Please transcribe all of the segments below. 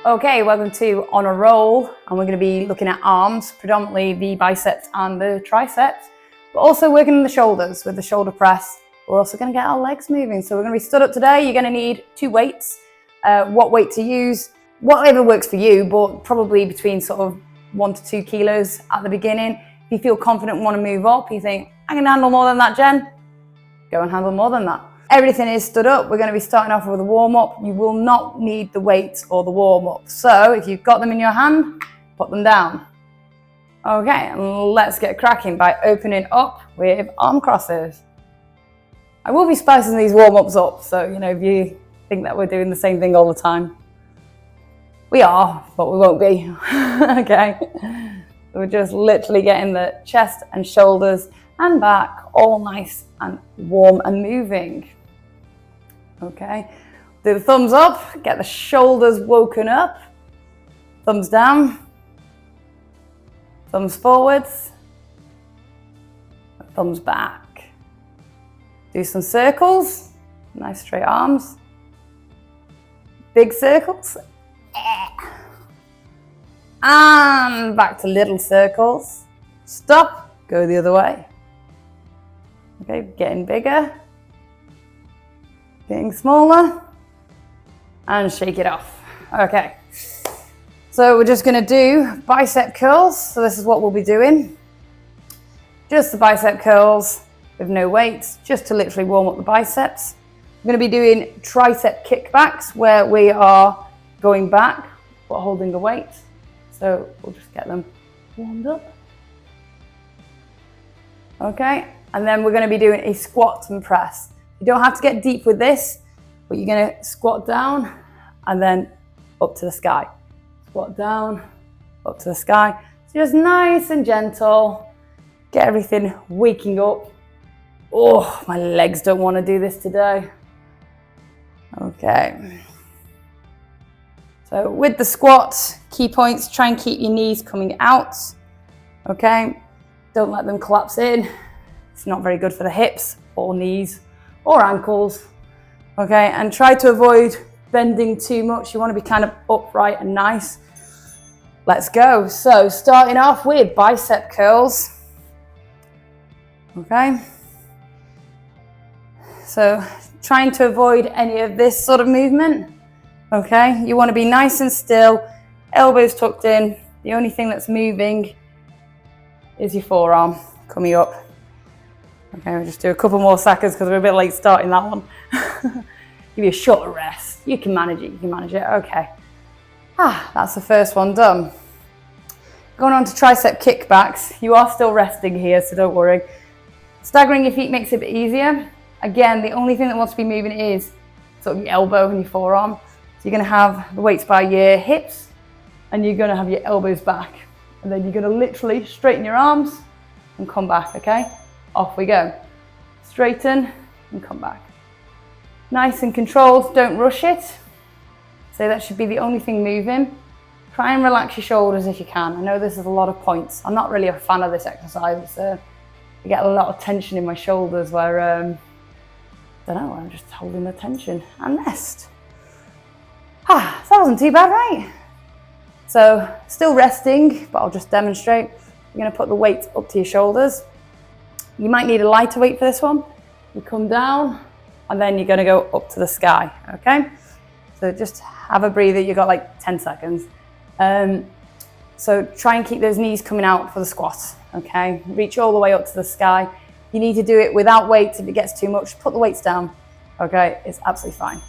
Okay, welcome to On a Roll, and we're going to be looking at arms, predominantly the biceps and the triceps, but also working on the shoulders with the shoulder press. We're also going to get our legs moving. So we're going to be stood up today. You're going to need 2 weights. What weight to use, whatever works for you, but probably between sort of 1 to 2 kilos at the beginning. If you feel confident and want to move up, you think, I can handle more than that, Jen, go and handle more than that. Everything is stood up. We're going to be starting off with a warm-up. You will not need the weights or the warm-up. So if you've got them in your hand, put them down. Okay, and let's get cracking by opening up with arm crosses. I will be spicing these warm-ups up, so if you think that we're doing the same thing all the time, we are, but we won't be. Okay, we're just literally getting the chest and shoulders and back all nice and warm and moving. Okay, do the thumbs up, get the shoulders woken up, thumbs down, thumbs forwards, thumbs back. Do some circles, nice straight arms, big circles, and back to little circles. Stop, go the other way. Okay, getting bigger, getting smaller, and shake it off. Okay, so we're just going to do bicep curls. So this is what we'll be doing. Just the bicep curls with no weights, just to literally warm up the biceps. I'm going to be doing tricep kickbacks where we are going back but holding the weight. So we'll just get them warmed up. Okay, and then we're going to be doing a squat and press. You don't have to get deep with this, but you're going to squat down and then up to the sky. Squat down, up to the sky. So just nice and gentle. Get everything waking up. Oh, my legs don't want to do this today. Okay. So with the squat, key points, try and keep your knees coming out. Okay. Don't let them collapse in. It's not very good for the hips or knees or ankles. Okay, and try to avoid bending too much. You want to be kind of upright and nice. Let's go. So starting off with bicep curls. Okay. So trying to avoid any of this sort of movement. Okay, you want to be nice and still, elbows tucked in. The only thing that's moving is your forearm coming up. Okay, we'll just do a couple more seconds because we're a bit late starting that one. Give you a short rest. You can manage it, okay. That's the first one done. Going on to tricep kickbacks. You are still resting here, so don't worry. Staggering your feet makes it a bit easier. Again, the only thing that wants to be moving is sort of your elbow and your forearm. So you're gonna have the weights by your hips and you're gonna have your elbows back. And then you're going to literally straighten your arms and come back, okay? Off we go. Straighten and come back. Nice and controlled, don't rush it. So that should be the only thing moving. Try and relax your shoulders if you can. I know this is a lot of points. I'm not really a fan of this exercise. I get a lot of tension in my shoulders where, I don't know, I'm just holding the tension and rest. So that wasn't too bad, right? So still resting, but I'll just demonstrate. You're going to put the weight up to your shoulders. You might need a lighter weight for this one. You come down and then you're going to go up to the sky, okay? So just have a breather. You've got like 10 seconds. So try and keep those knees coming out for the squat, okay? Reach all the way up to the sky. You need to do it without weights. If it gets too much, put the weights down, okay? It's absolutely fine.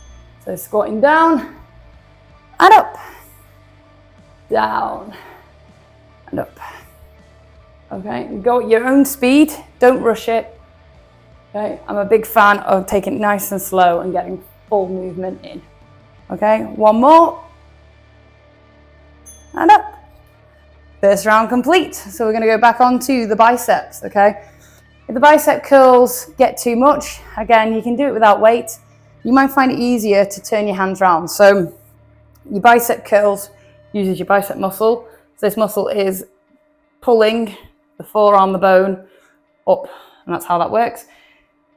So squatting down and up. Down and up. Okay, go at your own speed, don't rush it. Okay, I'm a big fan of taking it nice and slow and getting full movement in. Okay, one more and up. First round complete. So we're going to go back onto the biceps. Okay, if the bicep curls get too much, again, you can do it without weight. You might find it easier to turn your hands around. So your bicep curls uses your bicep muscle. So this muscle is pulling the forearm, the bone up, and that's how that works.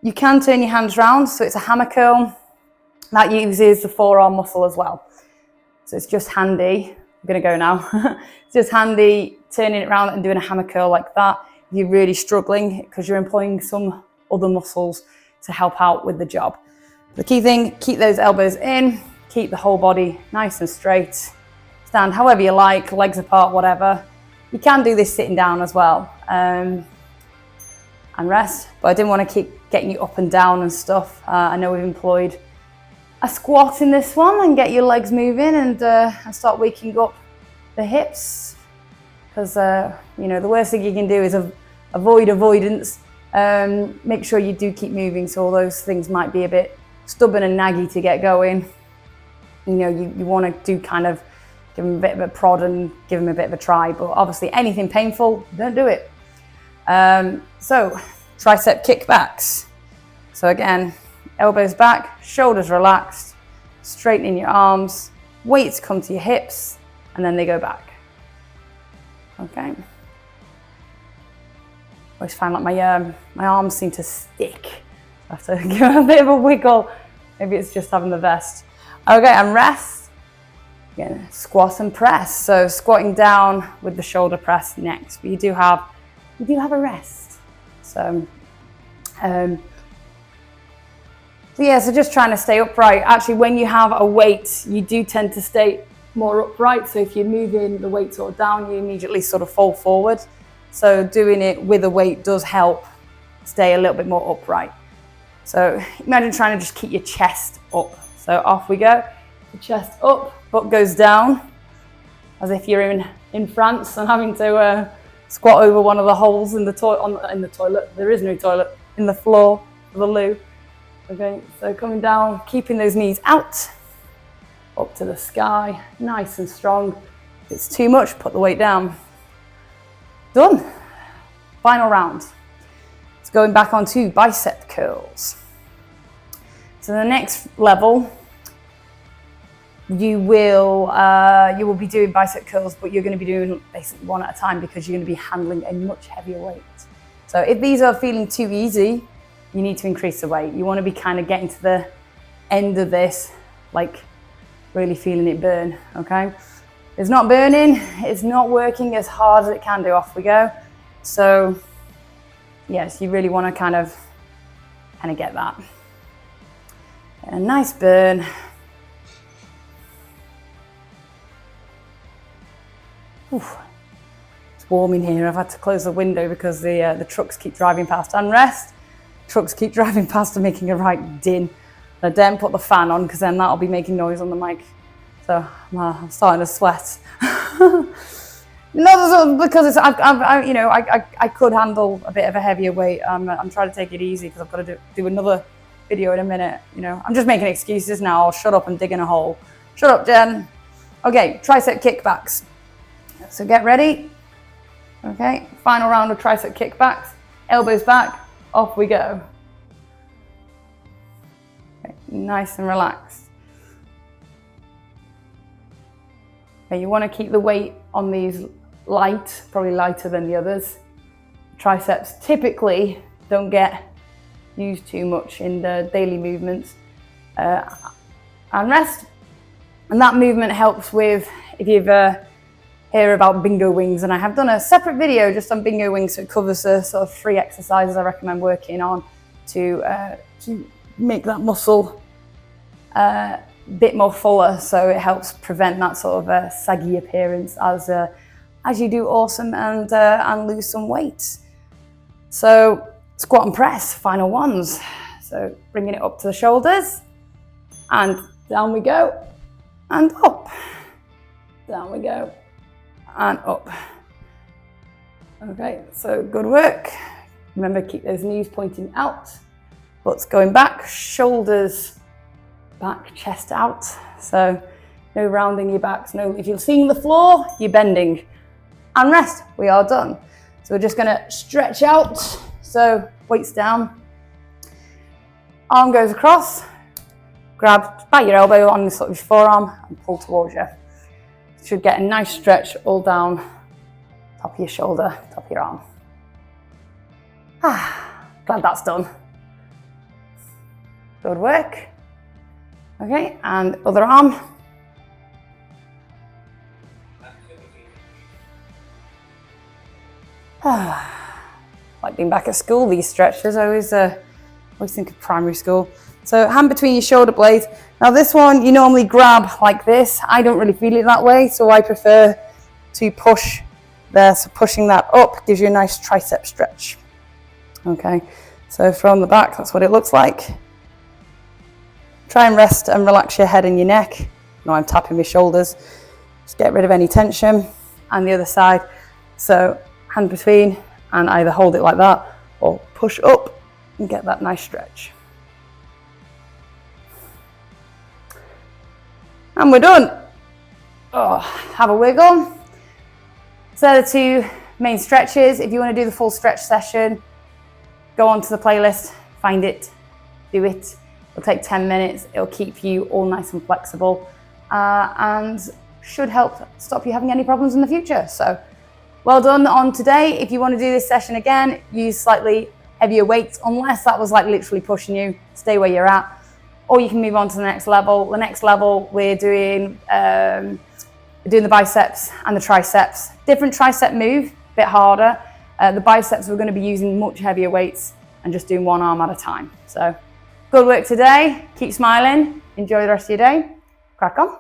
You can turn your hands round, so it's a hammer curl. That uses the forearm muscle as well. So it's just handy, I'm gonna go now. It's just handy turning it around and doing a hammer curl like that. If you're really struggling because you're employing some other muscles to help out with the job. The key thing, keep those elbows in, keep the whole body nice and straight. Stand however you like, legs apart, whatever. You can do this sitting down as well. And rest, but I didn't want to keep getting you up and down and stuff. I know we've employed a squat in this one and get your legs moving and start waking up the hips, because you know, the worst thing you can do is avoid avoidance. Make sure you do keep moving, so all those things might be a bit stubborn and naggy to get going. You know, you want to do kind of give them a bit of a prod and give them a bit of a try, but obviously anything painful, don't do it. So tricep kickbacks. So again, elbows back, shoulders relaxed, straightening your arms, weights come to your hips, and then they go back. Okay. I always find like my arms seem to stick. I have to give it a bit of a wiggle. Maybe it's just having the vest. Okay, and rest. Again, squat and press. So squatting down with the shoulder press next, but you do have a rest. So, yeah, so just trying to stay upright. Actually, when you have a weight, you do tend to stay more upright. So if you're moving the weight sort of down, you immediately sort of fall forward. So doing it with a weight does help stay a little bit more upright. So imagine trying to just keep your chest up. So off we go, the chest up, butt goes down, as if you're in France and having to squat over one of the holes in the toilet. There is no toilet, in the floor of the loo. Okay, so coming down, keeping those knees out, up to the sky, nice and strong. If it's too much, put the weight down. Done. Final round. It's going back onto bicep curls. So the next level, you will be doing bicep curls, but you're going to be doing basically one at a time because you're going to be handling a much heavier weight. So if these are feeling too easy, you need to increase the weight. You want to be kind of getting to the end of this, like really feeling it burn, okay? It's not burning, it's not working as hard as it can do. Off we go. So yes, you really want to kind of get that. A nice burn. Oof. It's warm in here. I've had to close the window because the trucks keep driving past. And rest. Trucks keep driving past and making a right din. I don't put the fan on because then that'll be making noise on the mic. So I'm starting to sweat. No, because it's, I could handle a bit of a heavier weight. I'm trying to take it easy because I've got to do another video in a minute. You know, I'm just making excuses now. I'll shut up and dig in a hole. Shut up, Jen. Okay, tricep kickbacks. So get ready. Okay, final round of tricep kickbacks. Elbows back. Off we go. Okay, nice and relaxed. Okay, you want to keep the weight on these light, probably lighter than the others. Triceps typically don't get used too much in the daily movements. And rest. And that movement helps with, if you've hear about bingo wings, and I have done a separate video just on bingo wings, so it covers the sort of 3 exercises I recommend working on to make that muscle a bit more fuller, so it helps prevent that sort of saggy appearance as you do awesome and lose some weight. So squat and press, final ones. So bringing it up to the shoulders, and down we go, and up. Down we go, and up. Okay, so good work. Remember, keep those knees pointing out, butts going back, shoulders back, chest out. So no rounding your backs, no, if you're seeing the floor, you're bending. And rest, we are done. So we're just gonna stretch out. So weights down, arm goes across, grab by your elbow on the sort of your forearm and pull towards you. Should get a nice stretch all down top of your shoulder, top of your arm. Glad that's done. Good work. Okay, and other arm. Like being back at school, these stretches, I always think of primary school. So hand between your shoulder blades. Now this one, you normally grab like this. I don't really feel it that way, so I prefer to push there. So pushing that up gives you a nice tricep stretch. Okay, so from the back, that's what it looks like. Try and rest and relax your head and your neck. No, I'm tapping my shoulders. Just get rid of any tension. And the other side, so hand between, and either hold it like that or push up and get that nice stretch. And we're done. Oh, have a wiggle. So the two main stretches. If you want to do the full stretch session, go onto the playlist, find it, do it. It'll take 10 minutes. It'll keep you all nice and flexible and should help stop you having any problems in the future. So well done on today. If you want to do this session again, use slightly heavier weights, unless that was like literally pushing you, stay where you're at. Or you can move on to the next level. The next level, we're doing the biceps and the triceps. Different tricep move, a bit harder. The biceps, we're going to be using much heavier weights and just doing one arm at a time. So good work today. Keep smiling. Enjoy the rest of your day. Crack on.